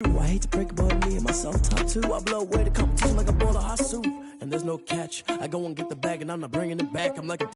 I hate to break it, but me and myself top two. I blow away the competition like a bowl of hot soup. And there's no catch. I go and get the bag and I'm not bringing it back. I'm like a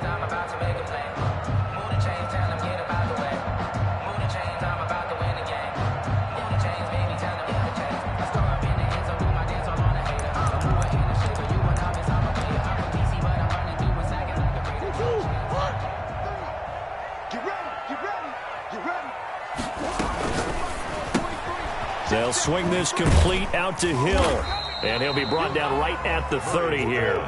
I'm about to make a play. Move the chains, tell them get about the way. Move the chains, I'm about to win the game. Move the chains, baby, tell them move the chains. I score up in the end, so do my dance all on a hater. I'm a mover and a shaker, you a novice, I'm a player. I'm a PC, but I'm running through a second like a raider. 2, 1, 3. Get ready, get ready, get ready. They'll swing this complete out to Hill, and he'll be brought down right at the 30 here.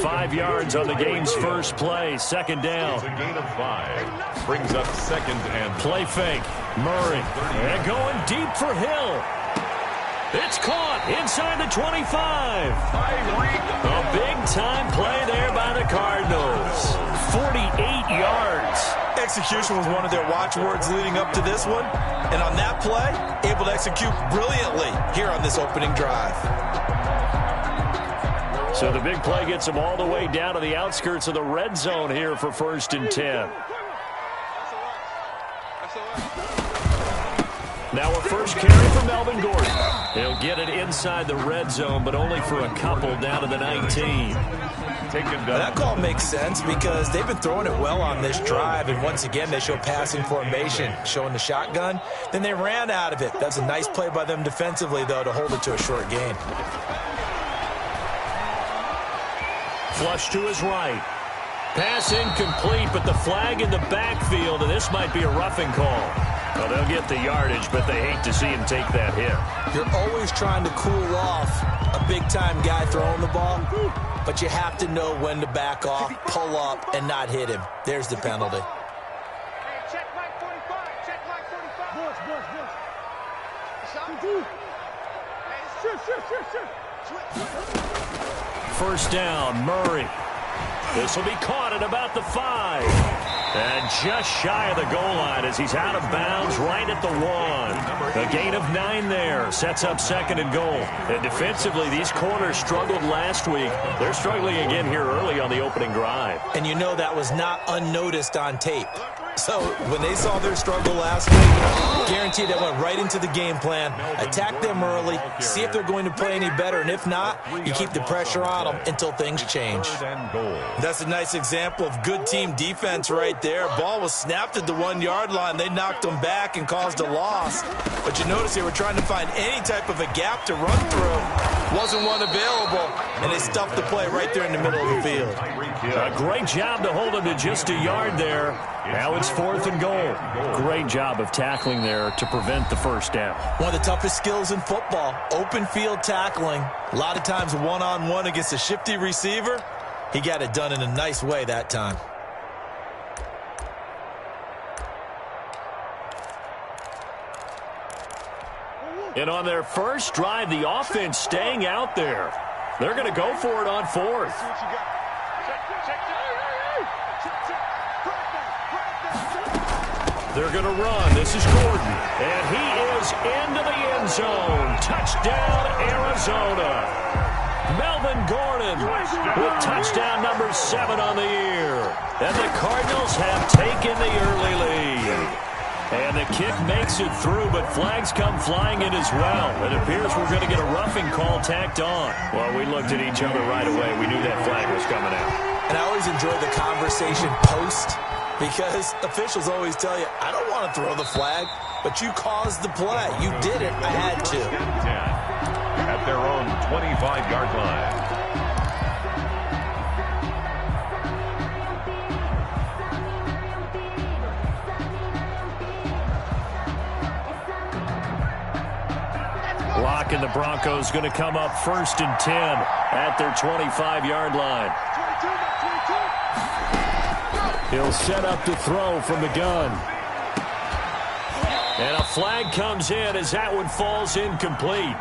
5 yards on the game's first play. Second down. It's a gain of 5. Brings up second and play fake. Murray. And going deep for Hill. It's caught inside the 25. A big-time play there by the Cardinals. 48 yards. Execution was one of their watchwords leading up to this one. And on that play, able to execute brilliantly here on this opening drive. So the big play gets them all the way down to the outskirts of the red zone here for 1st and 10. Now a first carry for Melvin Gordon. He'll get it inside the red zone, but only for a couple down to the 19. That call makes sense because they've been throwing it well on this drive, and once again they show passing formation, showing the shotgun. Then they ran out of it. That's a nice play by them defensively, though, to hold it to a short gain. Flush to his right. Pass incomplete, but the flag in the backfield, and this might be a roughing call. Well, they'll get the yardage, but they hate to see him take that hit. You're always trying to cool off a big-time guy throwing the ball, but you have to know when to back off, pull up, and not hit him. There's the penalty. Hey, check Mike 45. Check Mike 45. First down, Murray. This will be caught at about the 5. And just shy of the goal line as he's out of bounds right at the 1. A gain of 9 there. Sets up 2nd and goal. And defensively, these corners struggled last week. They're struggling again here early on the opening drive. And you know that was not unnoticed on tape. So when they saw their struggle last week, guaranteed that went right into the game plan. Attack them early, see if they're going to play any better, and if not, you keep the pressure on them until things change. That's a nice example of good team defense right there. Ball was snapped at the 1-yard line. They knocked them back and caused a loss. But you notice they were trying to find any type of a gap to run through. Wasn't one available, and they stuffed the play right there in the middle of the field. A great job to hold him to just a yard there. Now it's 4th and goal. Great job of tackling there to prevent the first down. One of the toughest skills in football, open field tackling. A lot of times one-on-one against a shifty receiver. He got it done in a nice way that time. And on their first drive, the offense staying out there. They're going to go for it on 4th. They're going to run. This is Gordon. And he is into the end zone. Touchdown, Arizona. Melvin Gordon with touchdown number 7 on the year. And the Cardinals have taken the early lead. And the kick makes it through, but flags come flying in as well. It appears we're going to get a roughing call tacked on. Well, we looked at each other right away. We knew that flag was coming out. And I always enjoy the conversation post, because officials always tell you, I don't want to throw the flag, but you caused the play. You did it. I had to. At their own 25-yard line. Lock and the Broncos going to come up 1st and 10 at their 25-yard line. He'll set up to throw from the gun. And a flag comes in as that one falls incomplete.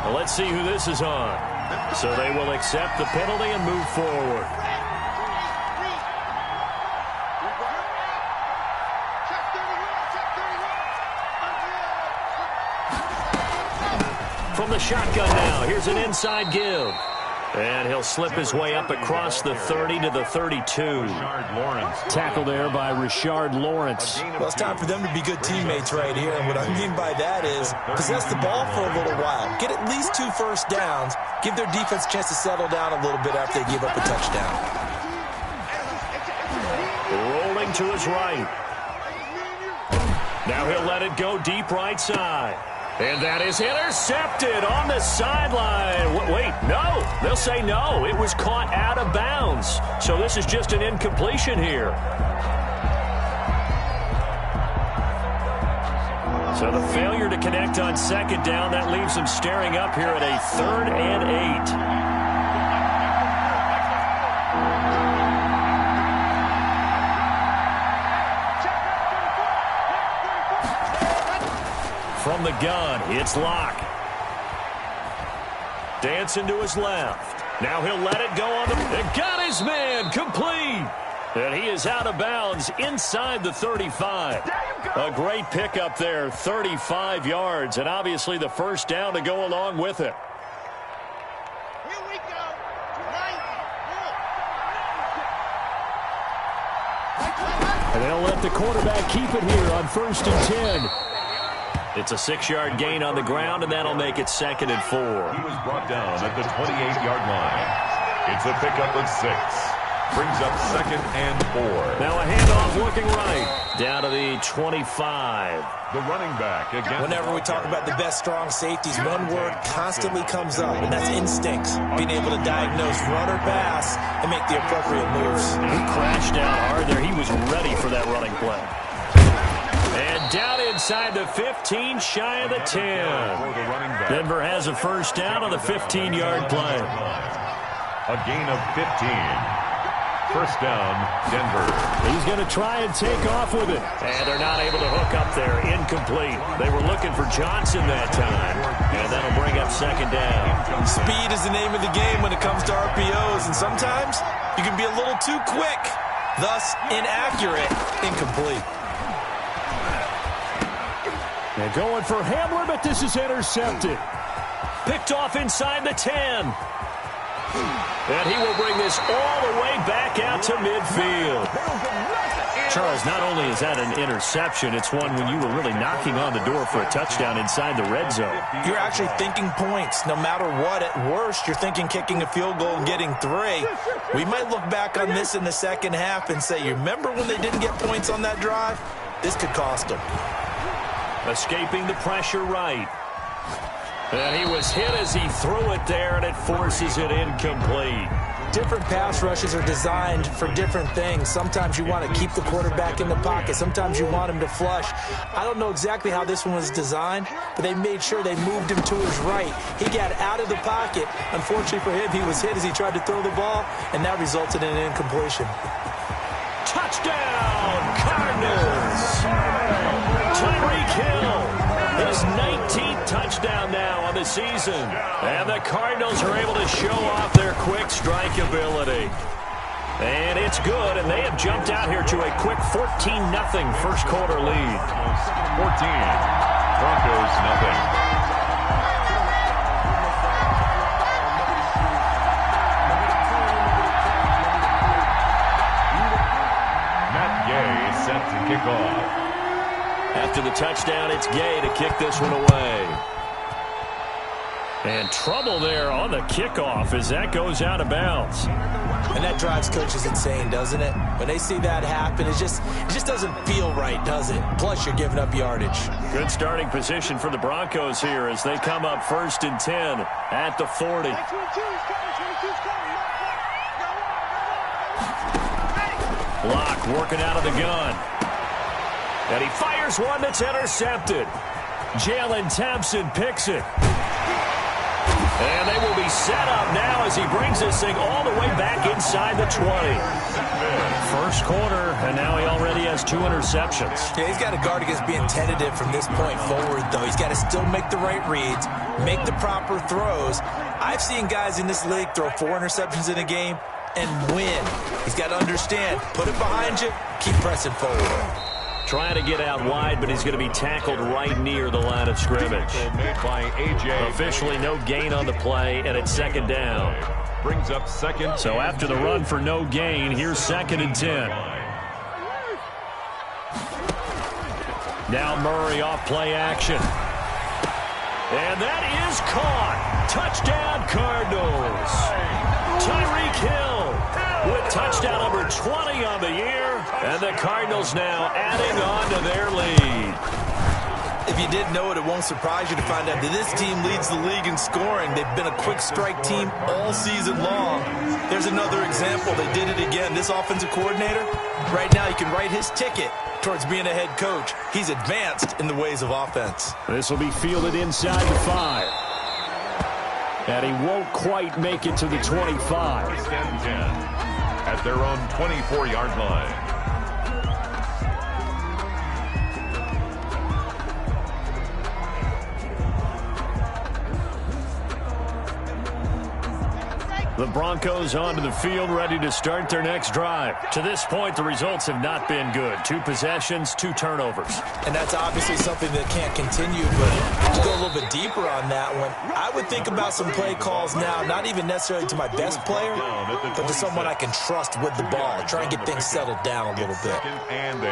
Well, let's see who this is on. So they will accept the penalty and move forward. From the shotgun now, here's an inside give. And he'll slip his way up across the 30 to the 32. Tackle there by Rashard Lawrence. Well, it's time for them to be good teammates right here. And what I mean by that is possess the ball for a little while. Get at least 2 first downs. Give their defense a chance to settle down a little bit after they give up a touchdown. Rolling to his right. Now he'll let it go deep right side. And that is intercepted on the sideline. Wait, no. They'll say no. It was caught out of bounds. So this is just an incompletion here. So the failure to connect on 2nd down, that leaves them staring up here at a 3rd and 8. From the gun, it's Locke. Dancing to his left. Now he'll let it go on the... And got his man complete. And he is out of bounds inside the 35. A great pickup there, 35 yards. And obviously the first down to go along with it. Here we go. And they'll let the quarterback keep it here on 1st and 10. It's a 6-yard gain on the ground, and that'll make it 2nd and 4. He was brought down at the 28-yard line. It's a pickup of 6. Brings up 2nd and 4. Now a handoff looking right. Down to the 25. The running back again. Whenever we talk about the best strong safeties, one word constantly comes up, and that's instincts. Being able to diagnose run or pass and make the appropriate moves. He crashed down hard there. He was ready for that running play. And down inside the 15, shy of the 10. Denver has a first down on the 15-yard play. A gain of 15. First down, Denver. He's going to try and take off with it. And they're not able to hook up there. Incomplete. They were looking for Johnson that time. And that'll bring up 2nd down. Speed is the name of the game when it comes to RPOs. And sometimes you can be a little too quick. Thus, inaccurate, incomplete. And going for Hamler, but this is intercepted. Picked off inside the 10. And he will bring this all the way back out to midfield. Charles, not only is that an interception, it's one when you were really knocking on the door for a touchdown inside the red zone. You're actually thinking points. No matter what, at worst, you're thinking kicking a field goal and getting 3. We might look back on this in the second half and say, you remember when they didn't get points on that drive? This could cost them. Escaping the pressure right. And he was hit as he threw it there, and it forces it incomplete. Different pass rushes are designed for different things. Sometimes you want to keep the quarterback in the pocket. Sometimes you want him to flush. I don't know exactly how this one was designed, but they made sure they moved him to his right. He got out of the pocket. Unfortunately for him, he was hit as he tried to throw the ball, and that resulted in an incompletion. Touchdown, Cardinals! Tyreek Hill. His 19th touchdown now on the season. And the Cardinals are able to show off their quick strike ability. And it's good, and they have jumped out here to a quick 14-0 first quarter lead. 14. Broncos nothing. Matt Gay set to kick off. After the touchdown, it's Gay to kick this one away. And trouble there on the kickoff as that goes out of bounds. And that drives coaches insane, doesn't it? When they see that happen, it just doesn't feel right, does it? Plus, you're giving up yardage. Good starting position for the Broncos here as they come up 1st and 10 at the 40. Locke working out of the gun. And he fires one that's intercepted. Jalen Thompson picks it. And they will be set up now as he brings this thing all the way back inside the 20. First quarter, and now he already has 2 interceptions. Yeah, he's got to guard against being tentative from this point forward, though. He's got to still make the right reads, make the proper throws. I've seen guys in this league throw 4 interceptions in a game and win. He's got to understand, put it behind you, keep pressing forward. Trying to get out wide, but he's going to be tackled right near the line of scrimmage. Made by AJ. Officially no gain on the play, and it's 2nd down. Brings up 2nd. So after the run for no gain, here's 2nd and 10. Now Murray off play action. And that is caught. Touchdown Cardinals. Tyreek Hill with touchdown number 20 on the year. And the Cardinals now adding on to their lead. If you didn't know it, it won't surprise you to find out that this team leads the league in scoring. They've been a quick strike team all season long. There's another example. They did it again. This offensive coordinator, right now, he can write his ticket towards being a head coach. He's advanced in the ways of offense. This will be fielded inside the 5. And he won't quite make it to the 25. 1st and 10 at their own 24-yard line. The Broncos onto the field, ready to start their next drive. To this point, the results have not been good. 2 possessions, 2 turnovers. And that's obviously something that can't continue, but to go a little bit deeper on that one, I would think about some play calls now, not even necessarily to my best player, but to someone I can trust with the ball. Try and get things settled down a little bit. 2nd and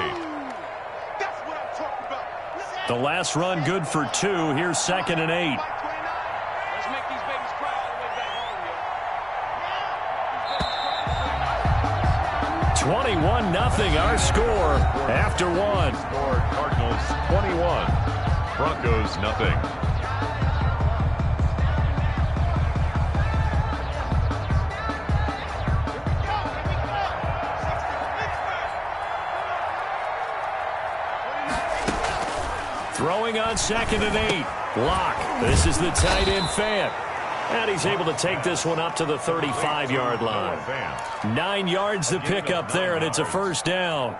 8. The last run good for 2. Here's 2nd and 8. 21-0 our score after 1. Score Cardinals 21. Broncos nothing. Throwing on 2nd and 8. Locke. This is the tight end fan. And he's able to take this one up to the 35-yard line. 9 yards to pick up there, and it's a 1st down.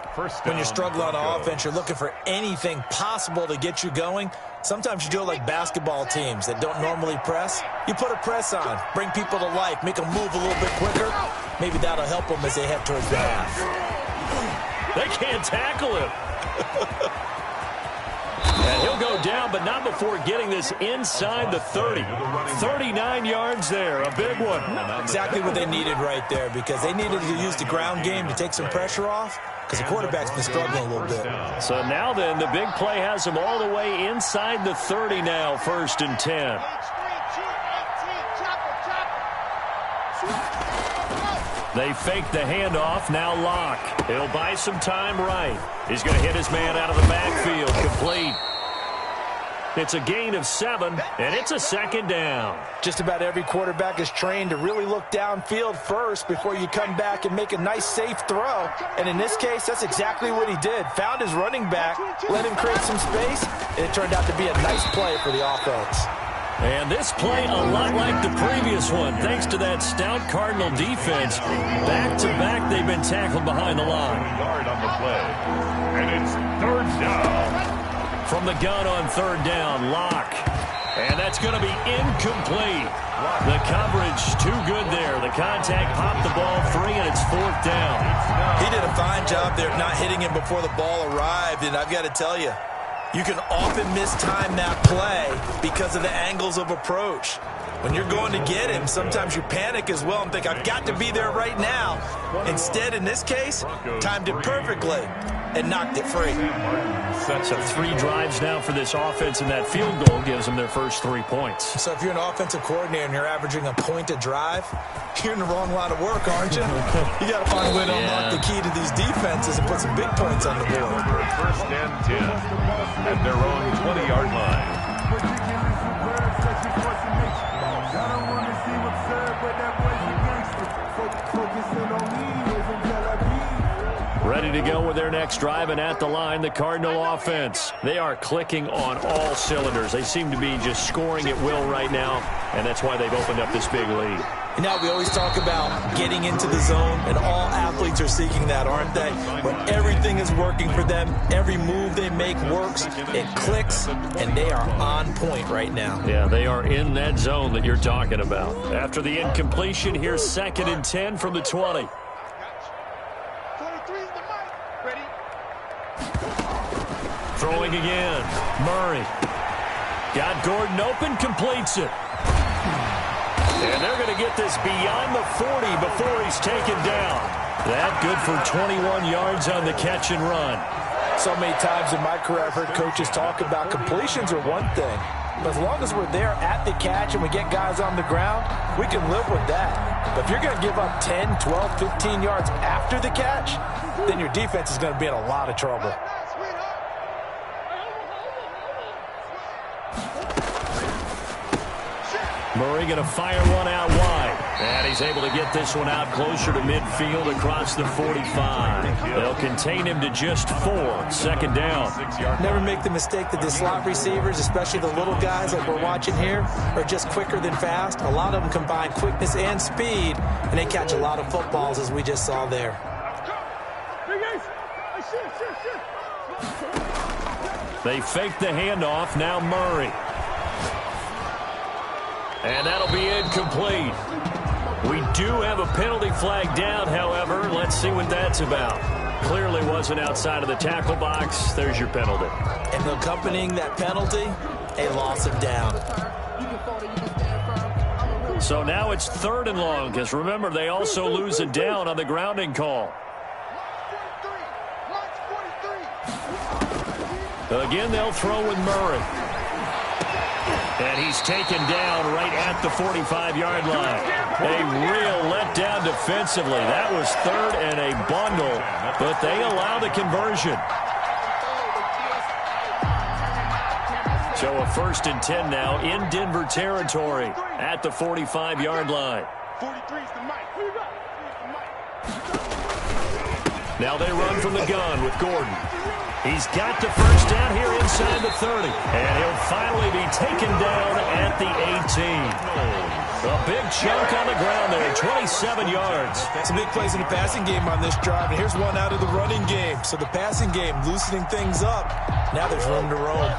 When you're struggling on offense, you're looking for anything possible to get you going. Sometimes you do it like basketball teams that don't normally press. You put a press on, bring people to life, make them move a little bit quicker. Maybe that'll help them as they head towards the half. They can't tackle him. And he'll go down, but not before getting this inside the 30. 39 yards there, a big one. Exactly what they needed right there, because they needed to use the ground game to take some pressure off, because the quarterback's been struggling a little bit. So now then, the big play has him all the way inside the 30 now, 1st and 10. They fake the handoff, now Locke. He'll buy some time right. He's going to hit his man out of the backfield, complete. It's a gain of 7, and it's a 2nd down. Just about every quarterback is trained to really look downfield first before you come back and make a nice, safe throw. And in this case, that's exactly what he did. Found his running back, let him create some space, and it turned out to be a nice play for the offense. And this play a lot like the previous one, thanks to that stout Cardinal defense. Back-to-back, they've been tackled behind the line. Yard on the play, and it's 3rd down. From the gun on 3rd down, Locke. And that's going to be incomplete. The coverage too good there. The contact popped the ball free, and it's 4th down. He did a fine job there of not hitting him before the ball arrived, and I've got to tell you, you can often mistime that play because of the angles of approach. When you're going to get him, sometimes you panic as well and think, I've got to be there right now. Instead, in this case, timed it perfectly and knocked it free. So 3 drives now for this offense, and that field goal gives them their first 3 points. So if you're an offensive coordinator and you're averaging a point a drive, you're in the wrong line of work, aren't you? You got to find a way to unlock the key to these defenses and put some big points on the board. 1st and 10 at their own 20-yard line. Ready to go with their next drive, and at the line, the Cardinal offense. They are clicking on all cylinders. They seem to be just scoring at will right now, and that's why they've opened up this big lead. Now, we always talk about getting into the zone, and all athletes are seeking that, aren't they? When everything is working for them, every move they make works, it clicks, and they are on point right now. Yeah, they are in that zone that you're talking about. After the incompletion, here's 2nd and 10 from the 20. Throwing again. Murray. Got Gordon open, completes it. And they're going to get this beyond the 40 before he's taken down. That good for 21 yards on the catch and run. So many times in my career, I've heard coaches talk about completions are one thing. But as long as we're there at the catch and we get guys on the ground, we can live with that. But if you're going to give up 10, 12, 15 yards after the catch, then your defense is going to be in a lot of trouble. Murray going to fire one out wide. And he's able to get this one out closer to midfield across the 45. They'll contain him to just 4. 2nd down. Never make the mistake that the slot receivers, especially the little guys like we're watching here, are just quicker than fast. A lot of them combine quickness and speed, and they catch a lot of footballs, as we just saw there. They fake the handoff. Now Murray. And that'll be incomplete. We do have a penalty flag down, however. Let's see what that's about. Clearly wasn't outside of the tackle box. There's your penalty. And accompanying that penalty, a loss of down. So now it's 3rd and long, because remember, they also lose a down on the grounding call. Again, they'll throw with Murray. And he's taken down right at the 45-yard line. A real letdown defensively. That was 3rd and a bundle, but they allow the conversion. So a 1st and 10 now in Denver territory at the 45-yard line. Now they run from the gun with Gordon. He's got the 1st down here inside the 30. And he'll finally be taken down at the 18. A big chunk on the ground there, 27 yards. Some big plays in the passing game on this drive. And here's one out of the running game. So the passing game loosening things up. Now there's room to roam.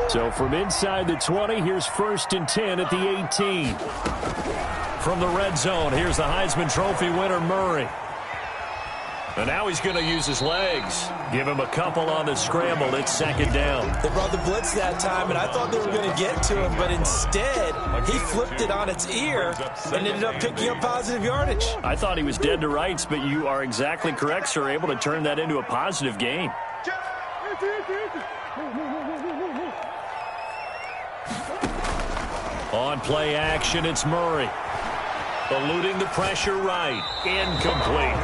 So from inside the 20, here's 1st and 10 at the 18. From the red zone, here's the Heisman Trophy winner, Murray. And now he's going to use his legs. Give him a couple on the scramble. It's 2nd down. They brought the blitz that time, and I thought they were going to get to him, but instead, he flipped it on its ear and ended up picking up positive yardage. I thought he was dead to rights, but you are exactly correct, sir. Able to turn that into a positive gain. On play action, it's Murray. Eluding the pressure right. Incomplete.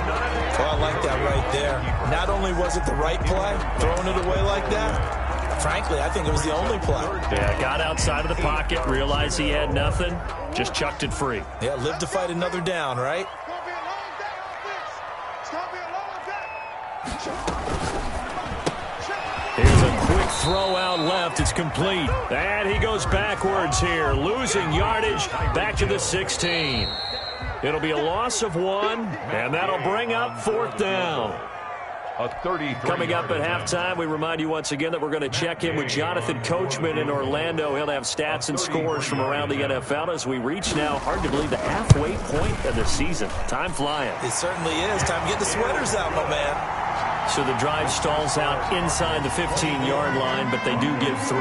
Well, I like that right there. Not only was it the right play, throwing it away like that, frankly, I think it was the only play. Yeah, got outside of the pocket, realized he had nothing, just chucked it free. Yeah, live to fight another down, right? Here's a quick throw out left. It's complete. And he goes backwards here, losing yardage back to the 16. It'll be a loss of 1, and that'll bring up 4th down. A 33. Coming up at halftime, we remind you once again that we're going to check in with Jonathan Coachman in Orlando. He'll have stats and scores from around the NFL as we reach now, hard to believe, the halfway point of the season. Time flying. It certainly is. Time to get the sweaters out, my man. So the drive stalls out inside the 15-yard line, but they do give 3.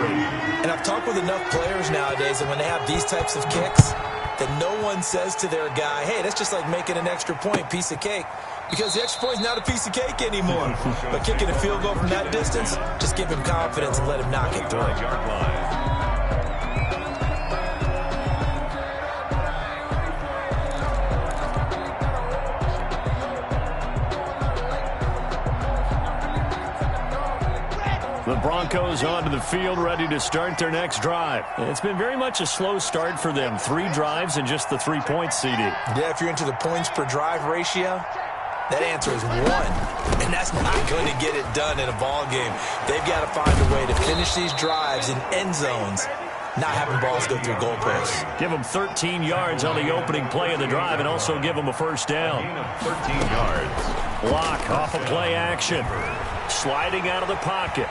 And I've talked with enough players nowadays that when they have these types of kicks, that no one says to their guy, hey, that's just like making an extra point, piece of cake. Because the extra point is not a piece of cake anymore. But kicking a field goal from that distance, just give him confidence and let him knock it through. The Broncos onto the field, ready to start their next drive. It's been very much a slow start for them. 3 drives and just the 3 points, CD. Yeah, if you're into the points per drive ratio, that answer is 1. And that's not going to get it done in a ball game. They've got to find a way to finish these drives in end zones, not having balls go through goalposts. Give them 13 yards on the opening play of the drive and also give them a first down. 13 yards. Lock off a play action. Sliding out of the pocket.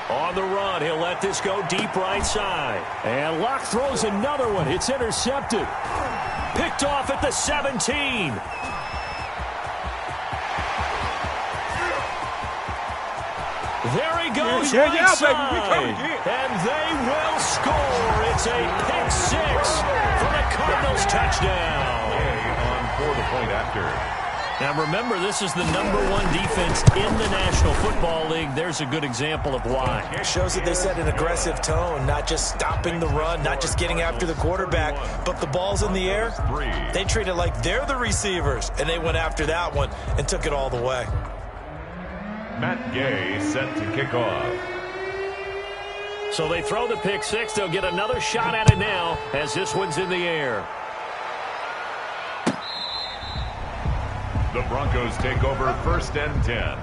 On the run, he'll let this go deep right side. And Locke throws another one. It's intercepted. Picked off at the 17. There he goes right side. And they will score. It's a pick 6 for the Cardinals touchdown. On for the point after. Now remember, this is the #1 defense in the National Football League. There's a good example of why. It shows that they set an aggressive tone, not just stopping the run, not just getting after the quarterback, but the ball's in the air. They treat it like they're the receivers, and they went after that one and took it all the way. Matt Gay set to kick off. So they throw the pick 6. They'll get another shot at it now as this one's in the air. The Broncos take over 1st and 10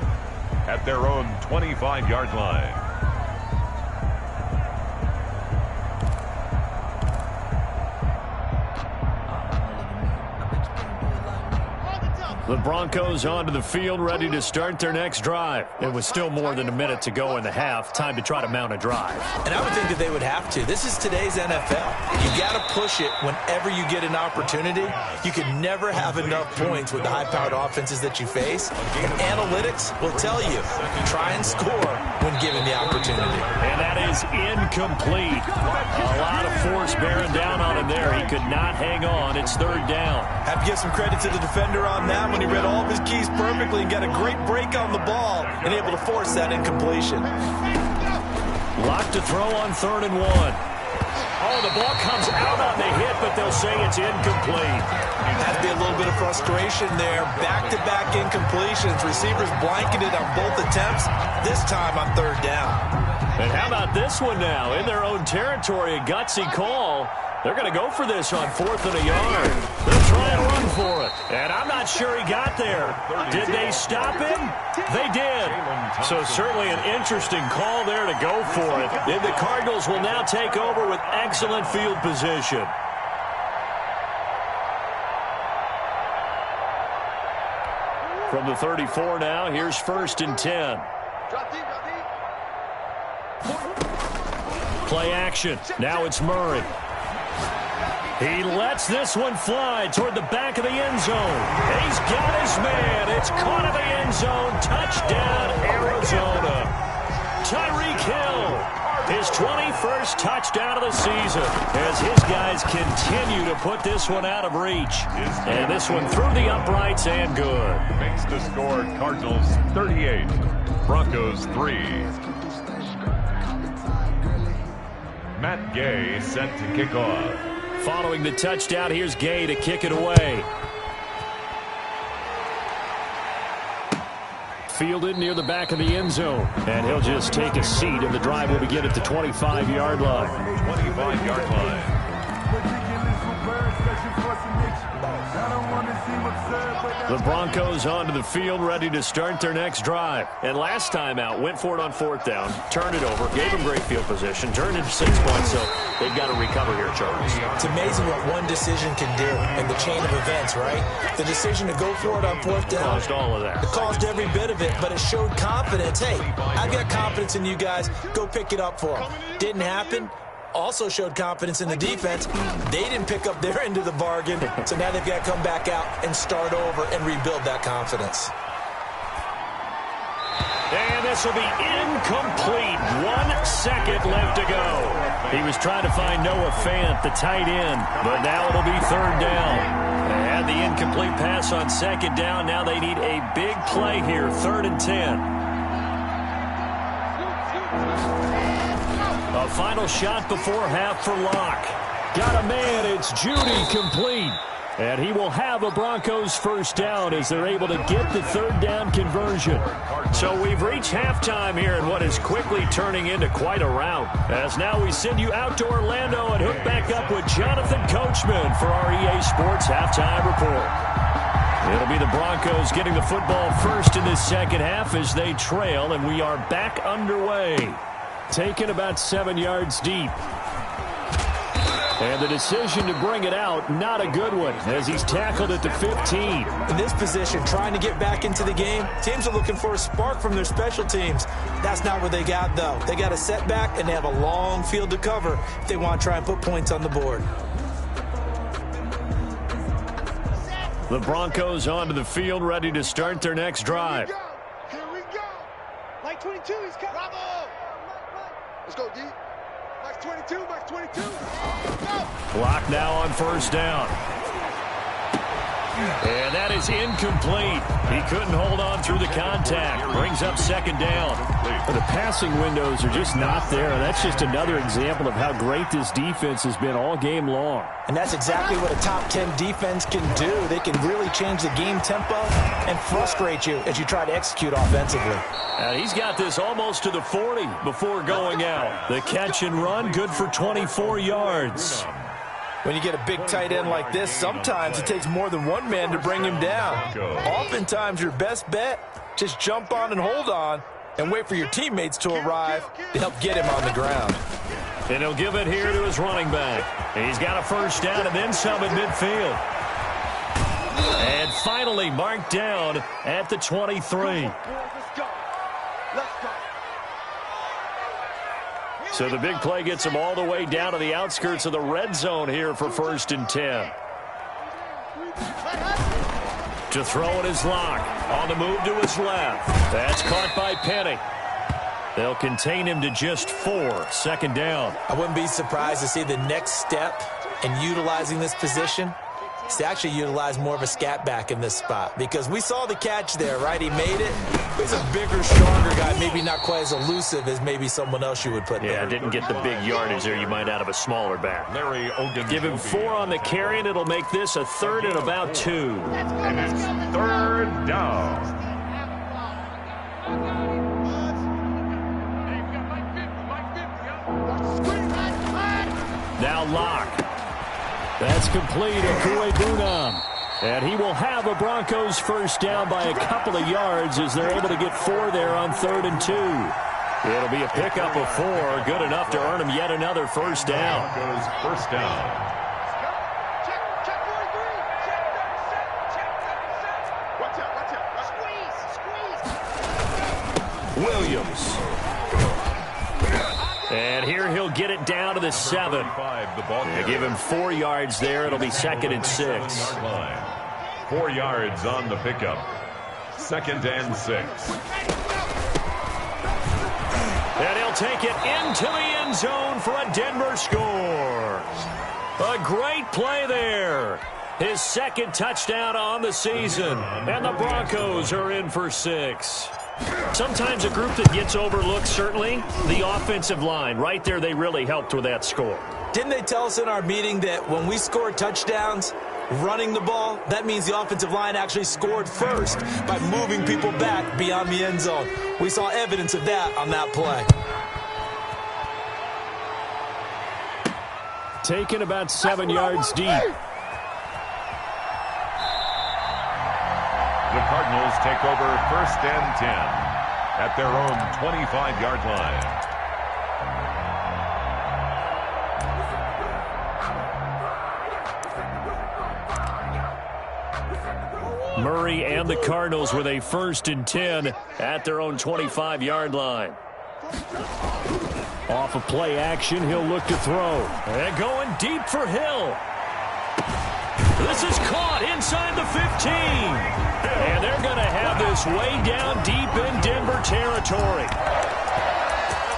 at their own 25-yard line. The Broncos onto the field, ready to start their next drive. It was still more than a minute to go in the half. Time to try to mount a drive. And I would think that they would have to. This is today's NFL. You got to push it whenever you get an opportunity. You can never have enough points with the high-powered offenses that you face. And analytics will tell you, try and score when given the opportunity. And that is incomplete. A lot of force bearing down on him there. He could not hang on. It's 3rd down. Have to give some credit to the defender on that one. He read all of his keys perfectly and got a great break on the ball and able to force that incompletion. Locked to throw on 3rd and 1. Oh, the ball comes out on the hit, but they'll say it's incomplete. Had to be a little bit of frustration there. Back-to-back incompletions. Receivers blanketed on both attempts, this time on 3rd down. And how about this one now? In their own territory, a gutsy call. They're going to go for this on 4th and a yard. They'll try and run for it. And I'm not sure he got there. Did they stop him? They did. So certainly an interesting call there to go for it. And the Cardinals will now take over with excellent field position. From the 34 now, here's 1st and 10. Play action. Now it's Murray. He lets this one fly toward the back of the end zone. He's got his man. It's caught in the end zone. Touchdown, Arizona. Tyreek Hill, his 21st touchdown of the season as his guys continue to put this one out of reach. And this one through the uprights and good. Makes the score Cardinals 38, Broncos 3. Matt Gay set to kick off. Following the touchdown, here's Gay to kick it away. Fielded near the back of the end zone. And he'll just take a seat, and the drive will begin at the 25-yard line. 25-yard line. The Broncos onto the field, ready to start their next drive. And last time out, went for it on 4th down, turned it over, gave them great field position, turned into 6 points. So They've got to recover here, Charles. It's amazing what one decision can do in the chain of events, right? The decision to go for it on fourth down. Caused all of that. It caused every bit of it, but it showed confidence. Hey, I've got confidence in you guys. Go pick it up for them. Didn't happen. Also showed confidence in the defense. They didn't pick up their end of the bargain, so now they've got to come back out and start over and rebuild that confidence. And this will be incomplete. 1 second left to go. He was trying to find Noah Fant, the tight end, but now it'll be third down. They had the incomplete pass on second down. Now they need a big play here, 3rd and 10. A final shot before half for Locke. Got a man, it's Judy, complete. And he will have a Broncos first down as they're able to get the third down conversion. So we've reached halftime here in what is quickly turning into quite a rout. As now we send you out to Orlando and hook back up with Jonathan Coachman for our EA Sports Halftime Report. It'll be the Broncos getting the football first in this second half as they trail, and we are back underway. Taken about 7 yards deep. And the decision to bring it out, not a good one, as he's tackled at the 15. In this position, trying to get back into the game, teams are looking for a spark from their special teams. That's not what they got, though. They got a setback, and they have a long field to cover if they want to try and put points on the board. The Broncos onto the field, ready to start their next drive. Here we go. Mike 22, he's coming. Bravo. Let's go, D. Mike 22, Mike 22. Block now on first down. And that is incomplete. He couldn't hold on through the contact. Brings up second down. The passing windows are just not there. That's just another example of how great this defense has been all game long. And that's exactly what a top 10 defense can do. They can really change the game tempo and frustrate you as you try to execute offensively. And he's got this almost to the 40 before going out. The catch and run, good for 24 yards. When you get a big tight end like this, sometimes it takes more than one man to bring him down. Oftentimes, your best bet, just jump on and hold on and wait for your teammates to arrive to help get him on the ground. And he'll give it here to his running back. He's got a first down and then some at midfield. And finally marked down at the 23. So the big play gets him all the way down to the outskirts of the red zone here for 1st and 10. To throw it is Locke. On the move to his left. That's caught by Penny. They'll contain him to just 4. 2nd down. I wouldn't be surprised to see the next step in utilizing this position is to actually utilize more of a scat back in this spot, because we saw the catch there, right? He made it. He's a bigger, stronger guy, maybe not quite as elusive as maybe someone else you would put there. Yeah, didn't get the big yardage there you might out of a smaller back. Give him 4 on the carry, and it'll make this a 3rd and about 2. And it's 3rd down. Now Locke. That's complete. Okuwebunam. And he will have a Broncos first down by a couple of yards as they're able to get 4 there on 3rd and 2. It'll be a pickup of 4. Good enough to earn him yet another first down. Broncos first down. Check 43. Check 37. Watch out. Squeeze. Williams. And here he'll get it down to the 7. They give him 4 yards there. It'll be 2nd and 6. 4 yards on the pickup. 2nd and 6. And he'll take it into the end zone for a Denver score. A great play there. His 2nd touchdown on the season. And the Broncos are in for 6. Sometimes a group that gets overlooked, certainly, the offensive line. Right there, they really helped with that score. Didn't they tell us in our meeting that when we score touchdowns running the ball, that means the offensive line actually scored first by moving people back beyond the end zone? We saw evidence of that on that play. Taken about 7 yards deep. The Cardinals take over 1st and 10 at their own 25-yard line. Murray and the Cardinals with a 1st and 10 at their own 25-yard line. Off of play action, he'll look to throw. And going deep for Hill. This is caught inside the 15. And they're going to have this way down deep in Denver territory.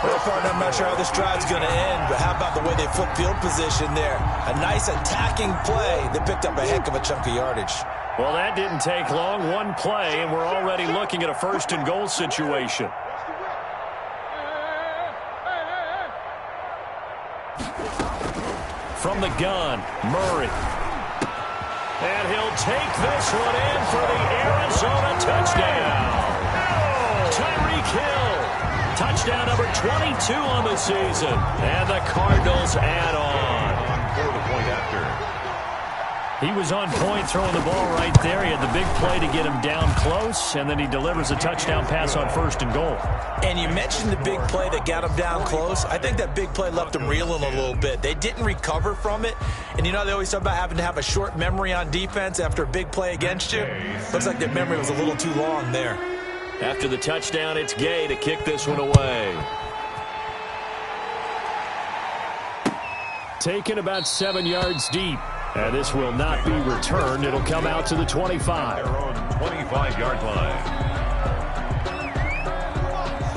Well, partner, I'm not sure how this drive's going to end, but how about the way they flip field position there? A nice attacking play. They picked up a heck of a chunk of yardage. Well, that didn't take long. One play, and we're already looking at a 1st and goal situation. From the gun, Murray. And he'll take this one in for the Arizona touchdown. Tyreek Hill. Touchdown number 22 on the season. And the Cardinals add on. For the point after. He was on point throwing the ball right there. He had the big play to get him down close, and then he delivers a touchdown pass on 1st and goal. And you mentioned the big play that got him down close. I think that big play left him reeling a little bit. They didn't recover from it. And you know, they always talk about having to have a short memory on defense after a big play against you. Looks like their memory was a little too long there. After the touchdown, it's Gay to kick this one away. Taken about 7 yards deep. And this will not be returned. It'll come out to the 25. Their own 25-yard line.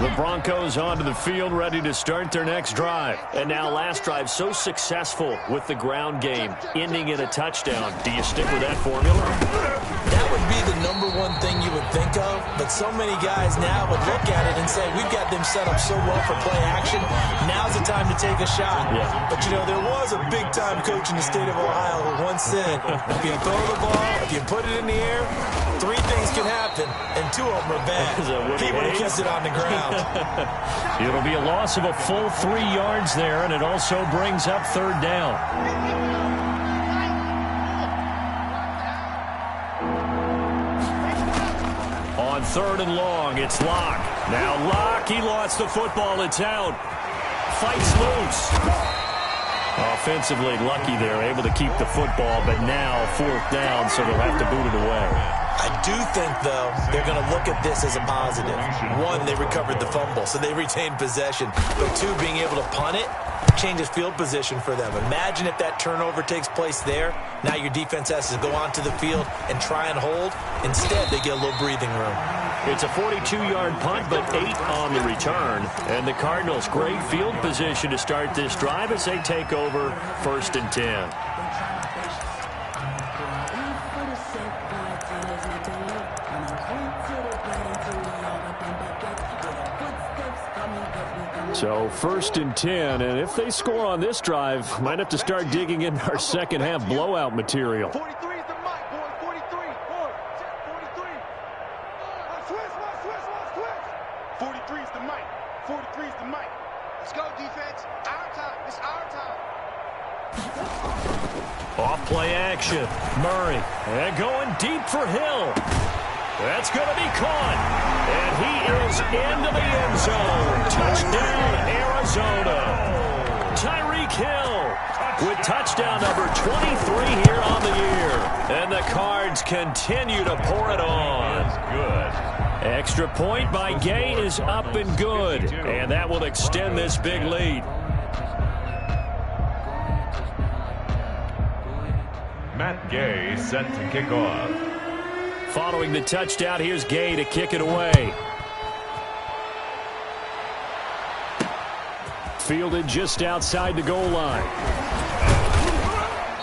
The Broncos onto the field, ready to start their next drive. And now last drive so successful with the ground game, ending in a touchdown. Do you stick with that formula? That would be the #1 thing you would think of, but so many guys now would look at it and say, we've got them set up so well for play action. Now's the time to take a shot. Yeah. But, you know, there was a big-time coach in the state of Ohio who once said, if you throw the ball, if you put it in the air, 3 things can happen, and 2 of them are bad. He would have kept it on the ground. It'll be a loss of a full 3 yards there, and it also brings up 3rd down. On 3rd and long, it's Locke. Now Locke, he lost the football. It's out. Fights loose. Offensively lucky there, able to keep the football, but now 4th down, so they'll have to boot it away. I do think, though, they're going to look at this as a positive. 1, they recovered the fumble, so they retained possession. But 2, being able to punt it changes field position for them. Imagine if that turnover takes place there. Now your defense has to go onto the field and try and hold. Instead, they get a little breathing room. It's a 42-yard punt, but 8 on the return. And the Cardinals, great field position to start this drive as they take over 1st and 10. So 1st and 10, and if they score on this drive, might have to start digging in our second half blowout material. 43 is the mic, boy. 43. 43. Switch. 43 is the mic. 43 is the mic. Let's go, defense. Our time. It's our time. Off play action. Murray. And going deep for Hill. That's going to be caught. And he is into the end zone. Touchdown, Arizona. Tyreek Hill with touchdown number 23 here on the year. And the Cards continue to pour it on. That's good. Extra point by Gay is up and good. And that will extend this big lead. Matt Gay set to kick off. Following the touchdown, here's Gay to kick it away. Fielded just outside the goal line.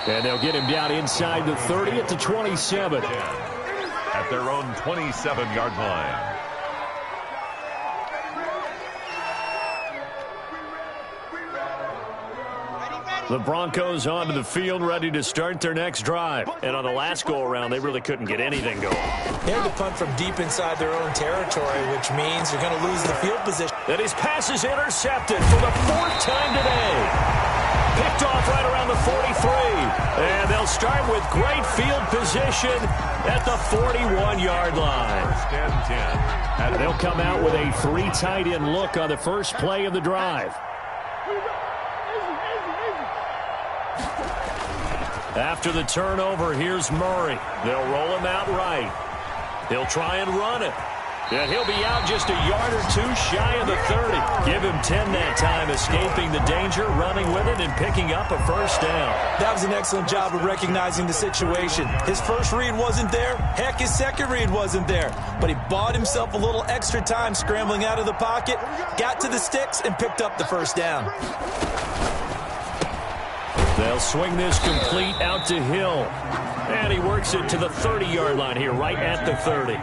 And they'll get him down inside the 30 at the 27. At their own 27-yard line. The Broncos onto the field, ready to start their next drive. And on the last go-around, they really couldn't get anything going. They had to punt from deep inside their own territory, which means you're going to lose the field position. And his pass is intercepted for the 4th time today. Picked off right around the 43. And they'll start with great field position at the 41-yard line. 1st and 10. They'll come out with a 3 tight end look on the first play of the drive. After the turnover, here's Murray. They'll roll him out right. He'll try and run it. And he'll be out just a yard or two shy of the 30. Give him 10 that time, escaping the danger, running with it, and picking up a first down. That was an excellent job of recognizing the situation. His first read wasn't there. Heck, his second read wasn't there. But he bought himself a little extra time scrambling out of the pocket, got to the sticks, and picked up the first down. They'll swing this complete out to Hill. And he works it to the 30-yard line here, right at the 30.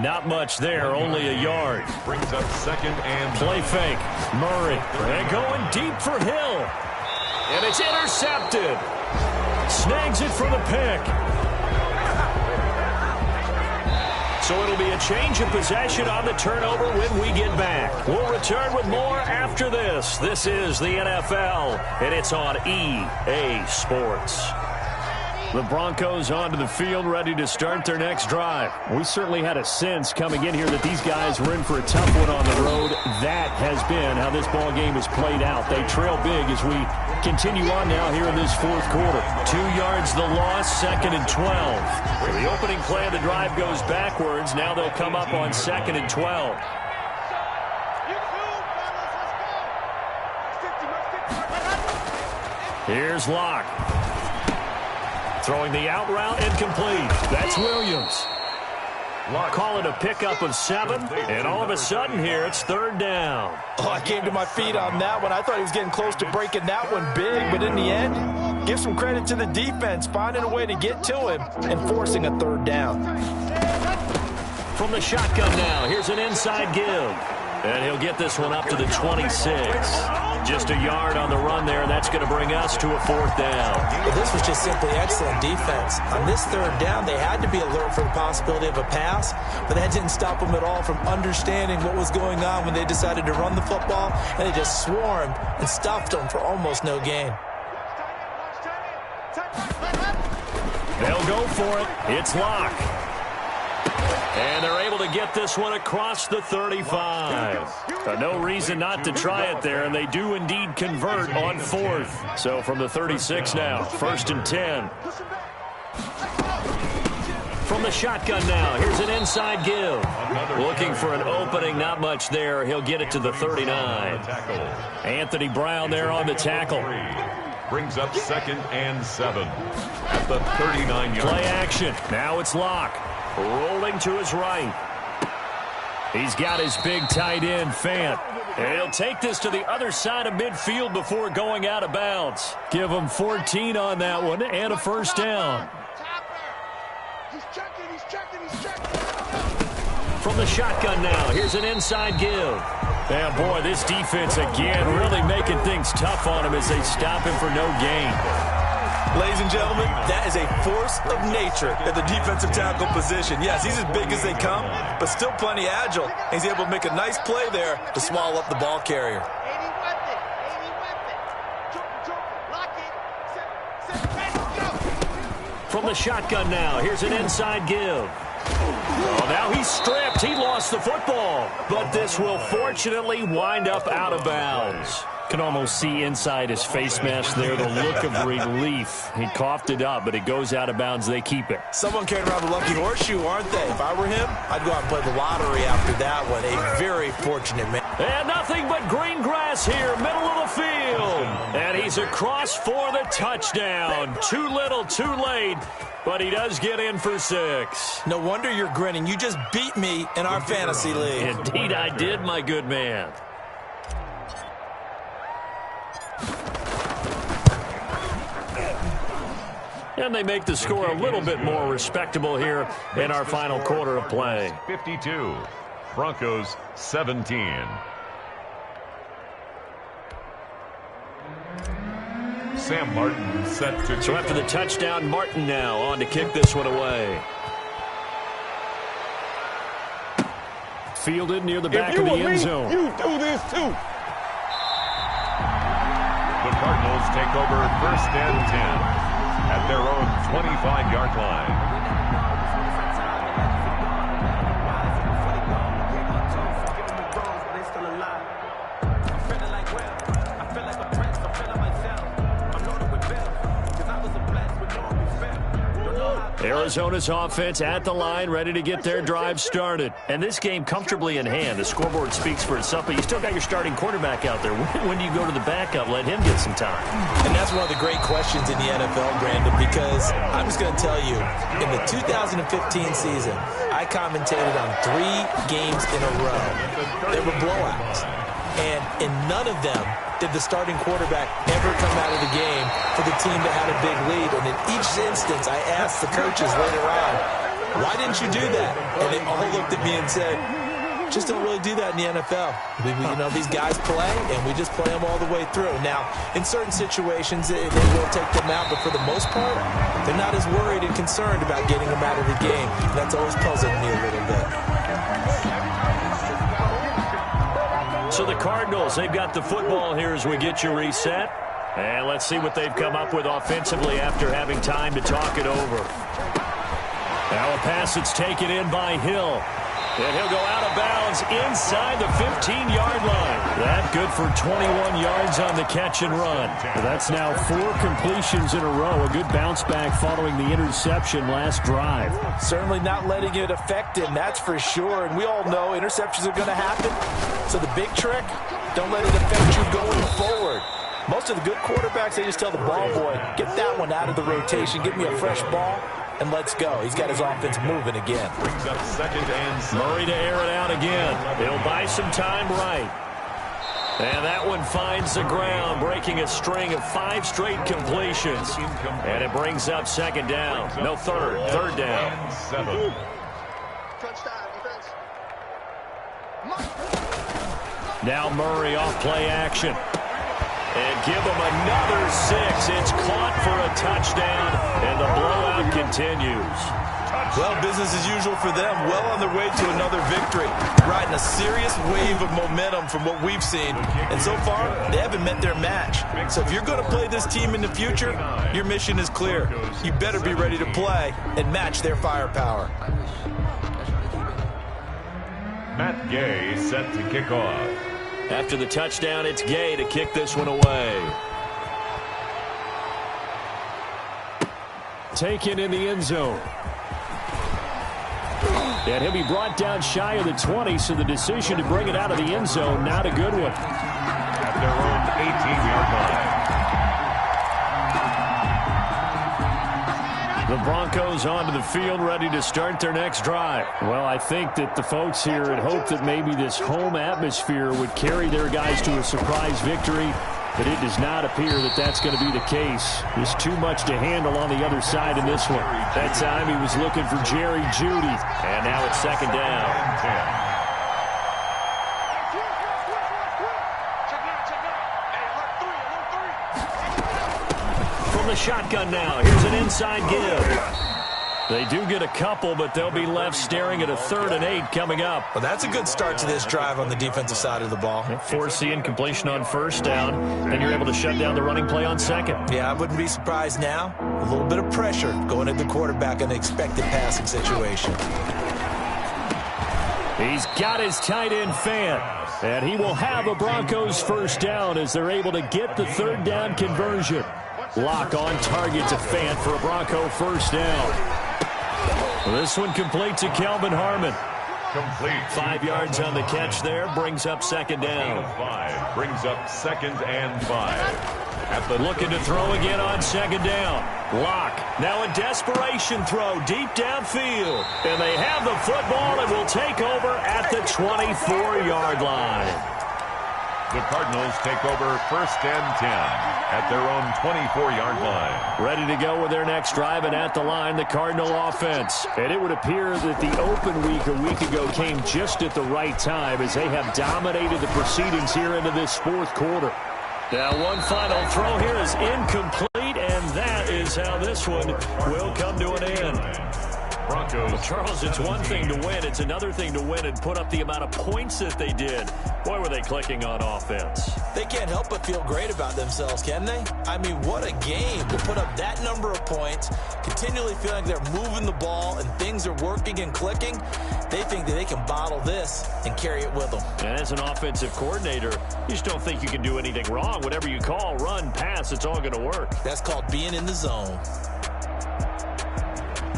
Not much there, only a yard. Brings up second and play fake. Murray. And going deep for Hill. And it's intercepted. Snags it for the pick. So it'll be a change of possession on the turnover when we get back. We'll return with more after this. This is the NFL, and it's on EA Sports. The Broncos onto the field, ready to start their next drive. We certainly had a sense coming in here that these guys were in for a tough one on the road. That has been how this ball game has played out. They trail big as we continue on now here in this fourth quarter. 2 yards the loss, second and 12. The opening play of the drive goes backwards. Now they'll come up on second and 12. Here's Locke. Throwing the out route incomplete. That's Williams. Call it a pickup of 7, and all of a sudden here it's third down. Oh, I came to my feet on that one. I thought he was getting close to breaking that one big, but in the end, give some credit to the defense, finding a way to get to him and forcing a third down. From the shotgun now, here's an inside give. And he'll get this one up to the 26. Just a yard on the run there, and that's going to bring us to a fourth down. Well, this was just simply excellent defense. On this third down, they had to be alert for the possibility of a pass, but that didn't stop them at all from understanding what was going on when they decided to run the football, and they just swarmed and stuffed them for almost no gain. They'll go for it. It's Locke. And they're able to get this one across the 35. No reason not to try it there, and they do indeed convert on fourth. So from the 36 now, first and 10. From the shotgun now, here's an inside give. Looking for an opening, not much there. He'll get it to the 39. Anthony Brown there on the tackle. Brings up second and 7 at the 39-yard. Play action. Now it's Locke. Rolling to his right. He's got his big tight end, Fant. And he'll take this to the other side of midfield before going out of bounds. Give him 14 on that one and a first down. From the shotgun now, here's an inside give. And boy, this defense again really making things tough on him as they stop him for no gain. Ladies and gentlemen, that is a force of nature at the defensive tackle position. Yes, he's as big as they come, but still plenty agile. He's able to make a nice play there to swallow up the ball carrier. From the shotgun now, here's an inside give. Oh, now he's stripped. He lost the football. But this will fortunately wind up out of bounds. Can almost see inside his face mask there the look of relief. He coughed it up, but it goes out of bounds. They keep it. Someone carrying around the lucky horseshoe, aren't they? If I were him, I'd go out and play the lottery after that one. A very fortunate man. And nothing but green grass here, middle of the field. And he's across for the touchdown. Too little, too late. But he does get in for 6. No wonder you're grinning. You just beat me in our fantasy league. Indeed I did, my good man. And they make the score a little bit more respectable here in our final quarter of play. 52. Broncos 17. Sam Martin set to... So after the touchdown, Martin now on to kick this one away. Fielded near the back of the end zone. You do this too. The Cardinals take over first and 10 at their own 25-yard line. Arizona's offense at the line, ready to get their drive started. And this game comfortably in hand. The scoreboard speaks for itself, but you still got your starting quarterback out there. When do you go to the backup? Let him get some time. And that's one of the great questions in the NFL, Brandon, because I'm just going to tell you, in the 2015 season, I commentated on 3 games in a row. They were blowouts. And in none of them did the starting quarterback ever come out of the game for the team that had a big lead. And in each instance, I asked the coaches later on, why didn't you do that? And they all looked at me and said, just don't really do that in the NFL. These guys play, and we just play them all the way through. Now, in certain situations, they will take them out, but for the most part, they're not as worried and concerned about getting them out of the game. And that's always puzzled me a little bit. So the Cardinals, they've got the football here as we get you reset. And let's see what they've come up with offensively after having time to talk it over. Now a pass that's taken in by Hill. And he'll go out of bounds inside the 15-yard line. That good for 21 yards on the catch and run. That's now 4 completions in a row. A good bounce back following the interception last drive. Certainly not letting it affect him, that's for sure. And we all know interceptions are going to happen. So the big trick, don't let it affect you going forward. Most of the good quarterbacks, they just tell the ball boy, get that one out of the rotation, give me a fresh ball, and let's go. He's got his offense moving again. Brings up 2nd and 7. Murray to air it out again. He'll buy some time right. And that one finds the ground, breaking a string of 5 straight completions. And it brings up 2nd down. No, 3rd down. And 7. Now Murray off play action. And give him another 6. It's caught for a touchdown, and the blowout continues. Well, business as usual for them. Well on their way to another victory. Riding a serious wave of momentum from what we've seen. And so far, they haven't met their match. So if you're going to play this team in the future, your mission is clear. You better be ready to play and match their firepower. Matt Gay set to kick off. After the touchdown, it's Gay to kick this one away. Taken in the end zone. And he'll be brought down shy of the 20, so the decision to bring it out of the end zone, not a good one. At their own 18-yard line. The Broncos onto the field, ready to start their next drive. Well, I think that the folks here had hoped that maybe this home atmosphere would carry their guys to a surprise victory, but it does not appear that that's going to be the case. There's too much to handle on the other side in this one. That time he was looking for Jerry Jeudy. And now it's 2nd down. The shotgun now. Here's an inside give. They do get a couple, but they'll be left staring at a 3rd and 8 coming up. Well, that's a good start to this drive on the defensive side of the ball. Force the incompletion on 1st down, and you're able to shut down the running play on 2nd. Yeah, I wouldn't be surprised now. A little bit of pressure going at the quarterback in the expected passing situation. He's got his tight end fan, and he will have a Broncos 1st down as they're able to get the 3rd down conversion. Lock on target to Fant for a Bronco 1st down. This one complete to Kelvin Harmon. Complete. 5 yards on the catch there. Brings up 2nd down. 5. Brings up 2nd and 5. Looking to throw again on 2nd down. Lock. Now a desperation throw deep downfield. And they have the football and will take over at the 24-yard line. The Cardinals take over 1st and 10 at their own 24-yard line. Ready to go with their next drive, and at the line, the Cardinal offense. And it would appear that the open week a week ago came just at the right time as they have dominated the proceedings here into this 4th quarter. Now one final throw here is incomplete, and that is how this one will come to an end. Broncos. Well, Charles, it's one thing to win. It's another thing to win and put up the amount of points that they did. Boy, were they clicking on offense. They can't help but feel great about themselves, can they? I mean, what a game to put up that number of points, continually feeling like they're moving the ball and things are working and clicking. They think that they can bottle this and carry it with them. And as an offensive coordinator, you just don't think you can do anything wrong. Whatever you call, run, pass, it's all going to work. That's called being in the zone.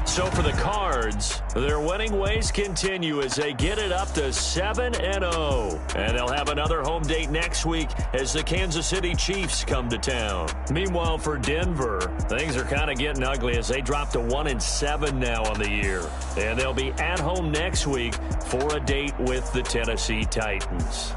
So for the Cards, their winning ways continue as they get it up to 7-0. And they'll have another home date next week as the Kansas City Chiefs come to town. Meanwhile, for Denver, things are kind of getting ugly as they drop to 1-7 now on the year. And they'll be at home next week for a date with the Tennessee Titans.